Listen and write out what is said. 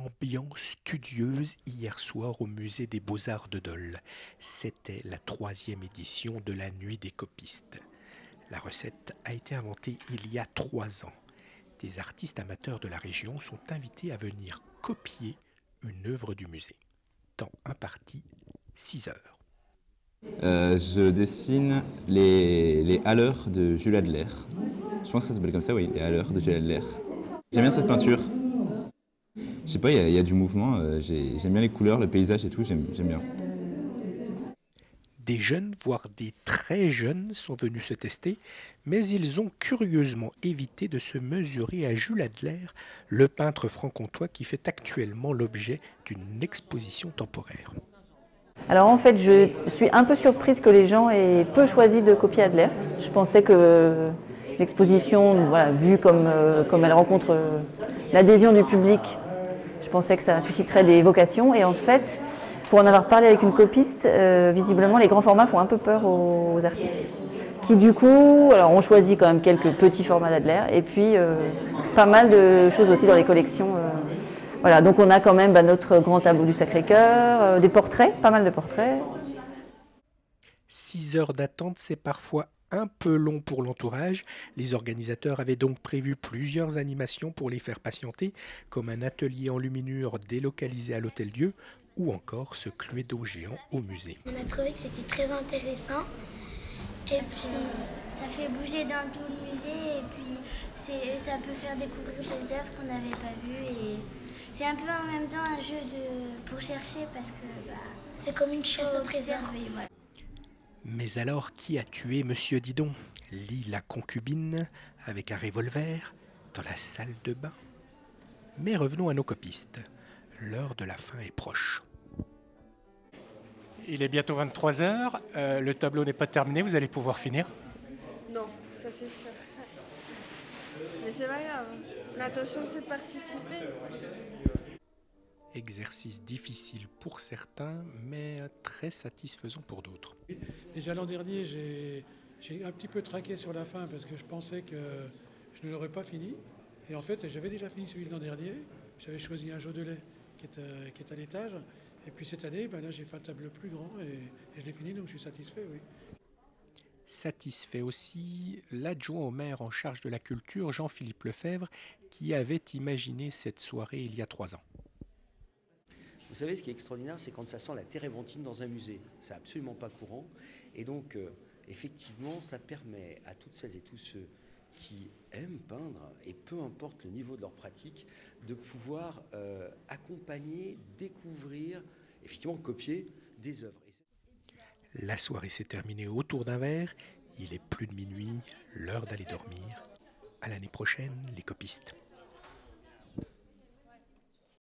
ambiance studieuse hier soir au musée des Beaux-Arts de Dole. C'était la 3e édition de la Nuit des copistes. La recette a été inventée il y a 3 ans. Des artistes amateurs de la région sont invités à venir copier une œuvre du musée. Temps imparti, 6 heures. Je dessine les Haleurs de Jules Adler. Je pense que ça s'appelle comme ça, oui, les Haleurs de Jules Adler. J'aime bien cette peinture. Je sais pas, il y a du mouvement, j'aime bien les couleurs, le paysage et tout, j'aime bien. Des jeunes, voire des très jeunes, sont venus se tester, mais ils ont curieusement évité de se mesurer à Jules Adler, le peintre franc-comtois qui fait actuellement l'objet d'une exposition temporaire. Alors en fait, je suis un peu surprise que les gens aient peu choisi de copier Adler. Je pensais que l'exposition, voilà, vue comme elle rencontre l'adhésion du public, je pensais que ça susciterait des vocations. Et en fait, pour en avoir parlé avec une copiste, visiblement les grands formats font un peu peur aux artistes. Qui du coup, alors on choisit quand même quelques petits formats d'Adler et puis pas mal de choses aussi dans les collections. Voilà, donc on a quand même notre grand tableau du Sacré-Cœur, des portraits, pas mal de portraits. 6 heures d'attente, c'est parfois un peu long pour l'entourage. Les organisateurs avaient donc prévu plusieurs animations pour les faire patienter, comme un atelier en luminure délocalisé à l'Hôtel-Dieu ou encore ce cluedo géant au musée. On a trouvé que c'était très intéressant et puis ça fait bouger dans tout le musée et puis ça peut faire découvrir des œuvres qu'on n'avait pas vues et c'est un peu en même temps un jeu pour chercher parce que c'est comme une chasse au trésor. Voilà. Mais alors, qui a tué Monsieur Didon? Lit la concubine avec un revolver dans la salle de bain. Mais revenons à nos copistes. L'heure de la fin est proche. Il est bientôt 23 heures. Le tableau n'est pas terminé. Vous allez pouvoir finir? Non, ça c'est sûr. Mais c'est pas grave. L'intention c'est de participer. Exercice difficile pour certains, mais très satisfaisant pour d'autres. Déjà l'an dernier, j'ai un petit peu traqué sur la fin parce que je pensais que je ne l'aurais pas fini. Et en fait, j'avais déjà fini celui de l'an dernier. J'avais choisi un Jodelet qui est à l'étage. Et puis cette année, là j'ai fait un tableau plus grand et je l'ai fini, donc je suis satisfait, oui. Satisfait aussi l'adjoint au maire en charge de la culture, Jean-Philippe Lefebvre, qui avait imaginé cette soirée il y a 3 ans. Vous savez, ce qui est extraordinaire, c'est quand ça sent la térébenthine dans un musée. C'est absolument pas courant. Et donc, effectivement, ça permet à toutes celles et tous ceux qui aiment peindre, et peu importe le niveau de leur pratique, de pouvoir accompagner, découvrir, effectivement copier des œuvres. La soirée s'est terminée autour d'un verre. Il est plus de minuit, l'heure d'aller dormir. À l'année prochaine, les copistes.